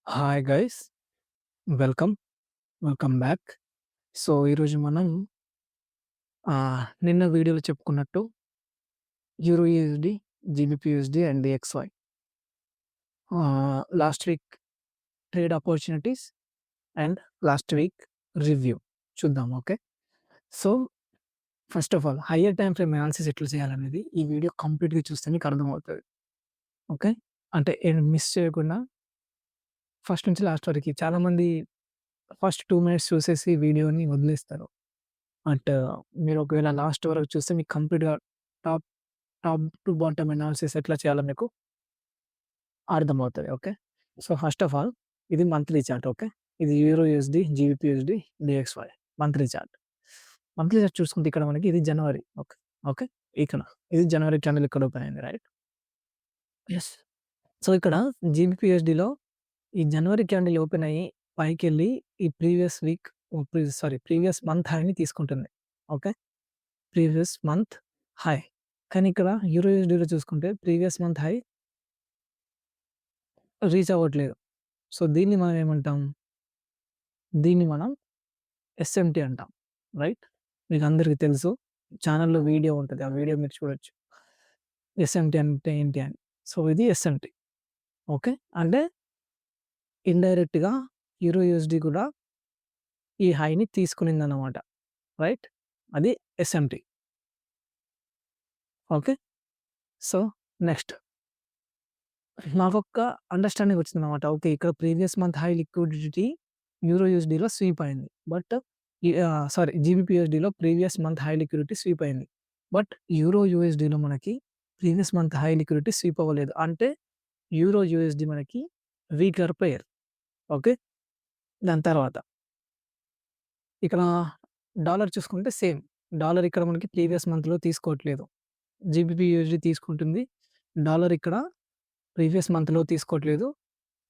Hi guys welcome. Welcome back. So, ఈరోజు మనం నిన్న వీడియోలో చెప్పుకున్నట్టు euro USD, GBP USD and DXY last week trade opportunities and last week review చూద్దాం. Okay. So, first of all higher time frame analysis ఎట్లా చేయాలనేది ఈ video కంప్లీట్‌గా చూస్తే మీకు అర్థమవుతది. ఓకే. అంటే మిస్ చేయకుండా ఫస్ట్ నుంచి లాస్ట్ వరకి చాలామంది ఫస్ట్ 2 మినిట్స్ చూసేసి వీడియోని వదిలేస్తారు. బట్ మీరు ఒకవేళ లాస్ట్ వరకు చూస్తే మీకు కంప్లీట్‌గా top top to bottom analysis ఎట్లా చేయాలో మీకు అర్థమవుతది. Okay. So, first of all ఇది మంత్లీ చార్ట్. ఓకే. ఇది euro USD, GBP USD, DXY monthly chart. Monthly chart చూసుకుంటే ఇక్కడ మనకి ఇది జనవరి. ఓకే. ఓకే. ఇక్కడ ఇది జనవరి క్యాండిల్ ఇక్కడ ఓపెన్ అయింది. రైట్. యెస్. సో, ఇక్కడ జీబీపీ యూఎస్‌డిలో ఈ జనవరి క్యాండిల్ ఓపెన్ అయ్యి పైకెళ్ళి ఈ ప్రీవియస్ వీక్ ప్రీవియస్ మంత్ హైని తీసుకుంటుంది. ఓకే. Previous month high. కానీ ఇక్కడ యూరో యూఎస్‌డిలో చూసుకుంటే ప్రీవియస్ మంత్ హై రీచ్ అవ్వట్లేదు. సో, దీన్ని మనం ఏమంటాం? దీన్ని మనం ఎస్ఎంటీ అంటాం. రైట్? మీకందరికి తెలుసు. ఛానెల్‌లో వీడియో ఉంటది. ఆ వీడియో మీరు చూడొచ్చు. ఎస్ఎంటీ అంటే ఏంటి అని. సో, ఇది ఎస్ఎంటీ. ఓకే. అంటే ఇండైరెక్ట్‌గా యూరో యూఎస్‌డి కూడా ఈ హైని తీసుకునిందన్నమాట. రైట్? అది ఎస్ఎంటీ. ఓకే. సో, నెక్స్ట్ నాకొక్క అండర్‌స్టాండింగ్ వచ్చిందన్నమాట. ఓకే. ఇక్కడ previous month high liquidity euro యూఎస్‌డిలో స్వీప్ అయింది. బట్ జీబీపీ యూఎస్‌డిలో previous month high liquidity sweep అయింది. బట్ యూరో యూఎస్‌డిలో మనకి previous month high liquidity sweep అవ్వలేదు. అంటే యూరో యూఎస్‌డి మనకి వీకర్ పెయిర్. ఓకే. దాని తర్వాత ఇక్కడ డాలర్ చూసుకుంటే సేమ్. డాలర్ ఇక్కడ మనకి ప్రీవియస్ మంత్‌లో తీసుకోవట్లేదు. జీబీపీ యూఎస్‌డి తీసుకుంటుంది. డాలర్ ఇక్కడ ప్రీవియస్ మంత్‌లో తీసుకోవట్లేదు.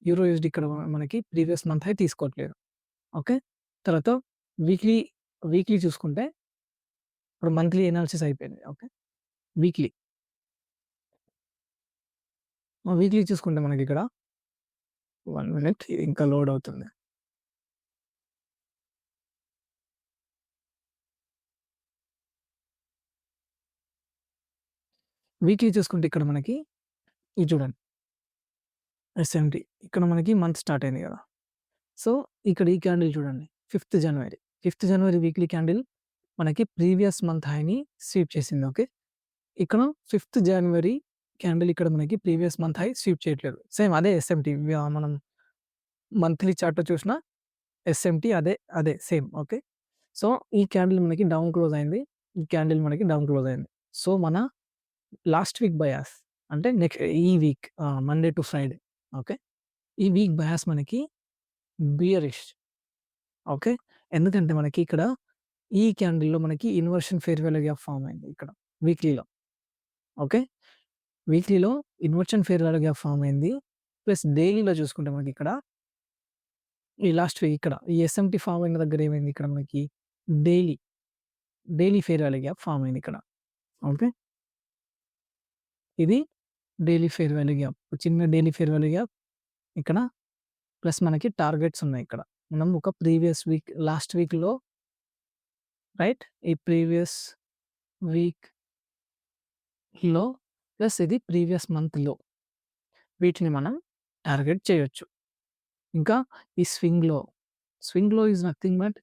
యూరో యూఎస్‌డి ఇక్కడ మనకి ప్రీవియస్ మంత్ హై తీసుకోవట్లేదు. ఓకే. తర్వాత వీక్లీ, వీక్లీ చూసుకుంటే ఇప్పుడు మంత్లీ అనాలిసిస్ అయిపోయింది. ఓకే. వీక్లీ, వీక్లీ చూసుకుంటే మనకిక్కడ 1 మినిట్ ఇది ఇంకా లోడ్ అవుతుంది. వీక్లీ చూసుకుంటే ఇక్కడ మనకి ఇది చూడండి. ఎస్ఎంటీ ఇక్కడ మనకి మంత్ స్టార్ట్ అయింది గదా! సో, ఇక్కడ ఈ క్యాండిల్ చూడండి. 5థ్ జనవరి. 5థ్ జనవరి వీక్లీ క్యాండిల్ మనకి ప్రీవియస్ మంత్ హైని స్వీప్ చేసింది. ఓకే. ఇక్కడ 5థ్ జనవరి క్యాండిల్ ఇక్కడ మనకి ప్రీవియస్ మంత్ హై స్వీప్ చేయట్లేదు. సేమ్ అదే ఎస్ఎంటీ మనం మంత్లీ చార్ట్‌లో చూసిన ఎస్ఎంటీ అదే సేమ్. ఓకే. సో, ఈ క్యాండిల్ మనకి డౌన్ క్లోజ్ అయింది. ఈ క్యాండిల్ మనకి డౌన్ క్లోజ్ అయింది. సో, మన లాస్ట్ వీక్ బయాస్ అంటే ఈ week Monday to Friday. Okay. ఈ వీక్ బయాస్ మనకి బియరిష్. ఓకే. ఎందుకంటే మనకి ఇక్కడ ఈ క్యాండిల్‌లో మనకి inversion fair value gap form అయింది ఇక్కడ వీక్లీలో. ఓకే. వీక్లీలో inversion fair value gap form అయింది. ప్లస్ డైలీలో చూసుకుంటే మనకిక్కడ ఈ లాస్ట్ వీక్ ఇక్కడ ఈ ఎస్ఎంటీ ఫార్మ్ అయిన దగ్గర ఏమైంది ఇక్కడ మనకి daily, daily fair value gap form అయింది ఇక్కడ. ఓకే. ఇది డైలీ ఫెయిర్ వాల్యూ గ్యాప్. చిన్న డైలీ ఫెయిర్ వాల్యూ గ్యాప్ ఇక్కడ ప్లస్ మనకి టార్గెట్స్ ఉన్నాయి ఇక్కడ. మనం ఒక ప్రీవియస్ వీక్ లాస్ట్ వీక్‌లో రైట్? ఈ ప్రీవియస్ వీక్‌లో ప్లస్ ఇది ప్రీవియస్ మంత్‌లో వీటిని మనం టార్గెట్ చేయొచ్చు. ఇంకా ఈ స్వింగ్‌లో is nothing but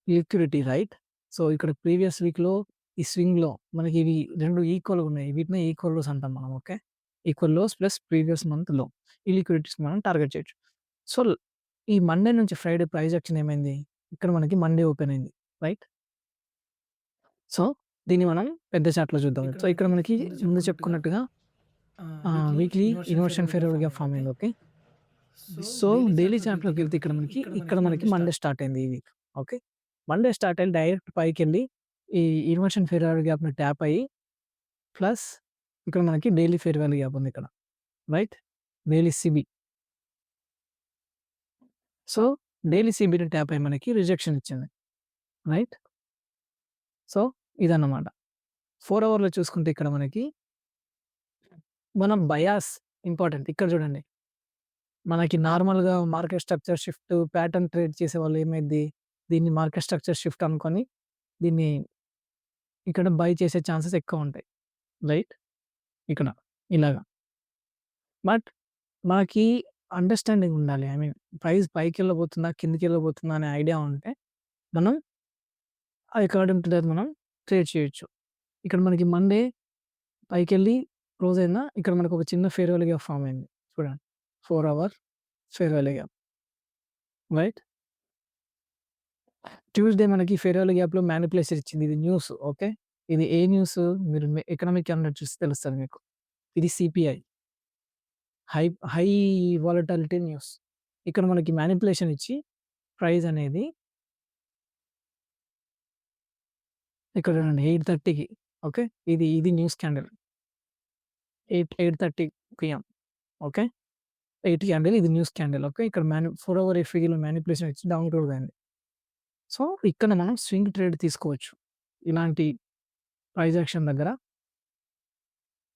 liquidity right? So, ఇక్కడ ప్రీవియస్ వీక్‌లో ఈ స్వింగ్‌లో మనకి ఇవి 2 ఈక్వల్‌గా ఉన్నాయి. వీటినే ఈక్వల్ లోస్ అంటాం మనం. Okay. Equal lows plus previous month లో. ఈ లిక్విడిటీస్‌ని మనం టార్గెట్ చేయొచ్చు. సో, ఈ మండే నుంచి ఫ్రైడే ప్రైస్ యాక్షన్ ఏమైంది? ఇక్కడ మనకి మండే ఓపెన్ అయింది. రైట్? సో, దీన్ని మనం పెద్ద చార్ట్‌లో చూద్దాం. సో, ఇక్కడ మనకి ముందు చెప్పుకున్నట్టుగా weekly inversion fair value gap form అయింది. ఓకే. సో, డైలీ చార్ట్‌లోకెళ్తే ఇక్కడ మనకి మండే స్టార్ట్ అయింది ఈ వీక్. ఓకే. మండే స్టార్ట్ అయ్యి డైరెక్ట్ పైకెళ్ళి ఈ ఇన్వర్షన్ ఫెయిర్ వాల్యూ గ్యాప్‌ని ట్యాప్ అయ్యి ప్లస్ ఇక్కడ మనకి డైలీ ఫెయిర్ వాల్యూ గ్యాప్ ఉంది ఇక్కడ. Right? Daily CB. So, daily సిబిని ట్యాప్ అయ్యి మనకి రిజెక్షన్ ఇచ్చింది. రైట్? సో, ఇదన్నమాట. 4 అవర్‌లో చూసుకుంటే ఇక్కడ మనకి మనం బయాస్ ఇంపార్టెంట్. ఇక్కడ చూడండి. మనకి నార్మల్‌గా market structure shift, pattern trade చేసేవాళ్ళు ఏమైద్ది, దీన్ని మార్కెట్ స్ట్రక్చర్ షిఫ్ట్ అనుకోని దీన్ని ఇక్కడ బై చేసే ఛాన్సెస్ ఎక్కువుంటాయి. రైట్? ఇక్కడ ఇలాగ. బట్ మనకి అండర్‌స్టాండింగ్ ఉండాలి. ఐ మీన్ ప్రైస్ పైకెళ్ళబోతుందా? కిందకెళ్ళబోతుందా? అనే ఐడియా ఉంటే మనం అకార్డింగ్ టు దట్ మనం ట్రేడ్ చేయొచ్చు. ఇక్కడ మనకి మండే పైకెళ్ళి క్లోజ్ అయిందా? ఇక్కడ మనకొక చిన్న ఫేర్‌వెల్ గ్యాప్ ఫార్మ్ అయింది. చూడండి. 4 hour fair value gap. Right? Tuesday మనకి ఫేర్‌వెల్ గ్యాప్‌లో మానిప్యులేషన్ ఇచ్చింది. ఇది న్యూస్. ఓకే. ఇది ఏ న్యూస్? మీరు ఎకనామిక్ క్యాలెండర్ చూస్తే తెలుస్తది మీకు. ఇది CPI. High high volatility news. ఇక్కడ మనకి మానిప్యులేషన్ ఇచ్చి ప్రైస్ అనేది ఇక్కడ చూడండి 8:30కి ఓకే. ఇది news candle. 8:30 PM okay. 8 candle ఇది న్యూస్ క్యాండిల్ ఓకే. ఇక్కడ 4 అవర్ ఎఫ్ఈలో మానిప్యులేషన్ ఇచ్చి డౌన్ క్లోజ్ అయింది. సో, ఇక్కడ మనం స్వింగ్ ట్రేడ్ తీసుకోవచ్చు. ఇలాంటి ప్రైస్ యాక్షన్ దగ్గర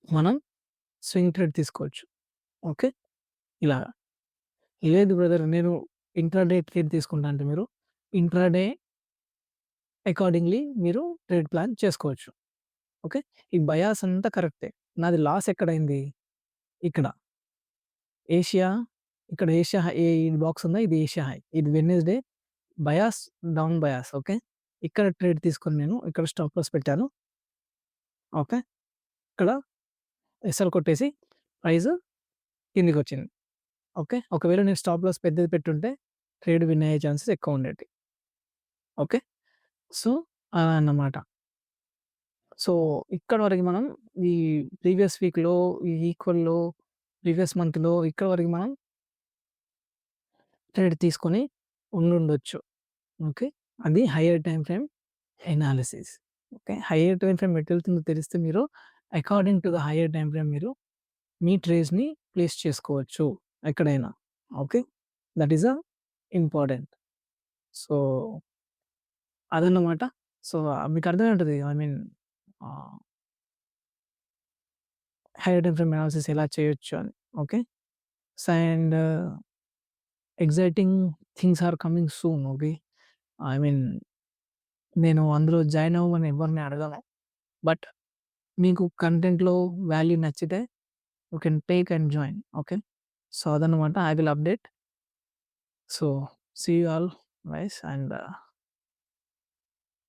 మనం స్వింగ్ ట్రేడ్ తీసుకోవచ్చు. ఓకే. ఇలాగా. లేదు బ్రదర్ నేను ఇంట్రాడే ట్రేడ్ తీసుకుంటా అంటే మీరు ఇంట్రాడే అకార్డింగ్‌లీ మీరు ట్రేడ్ ప్లాన్ చేసుకోవచ్చు. ఓకే. ఈ బయాస్ అంతా కరెక్టే. నాది లాస్ ఎక్కడైంది? ఇక్కడ. ఏషియా ఇక్కడ ఏషియా హై ఈ బాక్స్ ఉందా? ఇది ఏషియా హై. ఇది Wednesday bias down bias okay. ఇక్కడ ట్రేడ్ తీసుకొని నేను ఇక్కడ స్టాప్ లాస్ పెట్టాను. ఓకే. ఇక్కడ ఎస్ఎల్ కొట్టేసి ప్రైస్ కిందకొచ్చింది. ఓకే. ఒకవేళ నేను స్టాప్ లాస్ పెద్దది పెట్టుంటే ట్రేడ్ విన్ అయ్యే ఛాన్సెస్ ఎక్కువుండేటివి. ఓకే. సో, అలా అన్నమాట. సో, ఇక్కడ వరకు మనం ఈ ప్రీవియస్ వీక్‌లో, ఈ ఈక్వల్‌లో, ప్రీవియస్ మంత్‌లో ఇక్కడ వరకు మనం ట్రేడ్ తీసుకొని ఉండుండొచ్చు. ఓకే. అది higher time frame analysis. Okay. Higher time frame ఎటెళ్తుందో తెలిస్తే మీరు according to the higher time frame మీరు మీ ట్రేడ్స్‌ని ప్లేస్ చేసుకోవచ్చు ఎక్కడైనా. Okay. That is important. So, అదన్నమాట. సో, మీకు అర్థమై ఉంటది. I mean ah, higher time frame analysis ఎలా చేయొచ్చు అని. Okay. And exciting things are coming soon. Okay. I mean నేను అందులో జాయిన్ అవ్వమని ఎవరిని అడగను. బట్ మీకు కంటెంట్‌లో వాల్యూ నచ్చితే you can take and join. Okay. So, అదన్నమాట. I will update. So, see you all guys and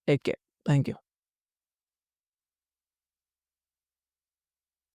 take care. Thank you.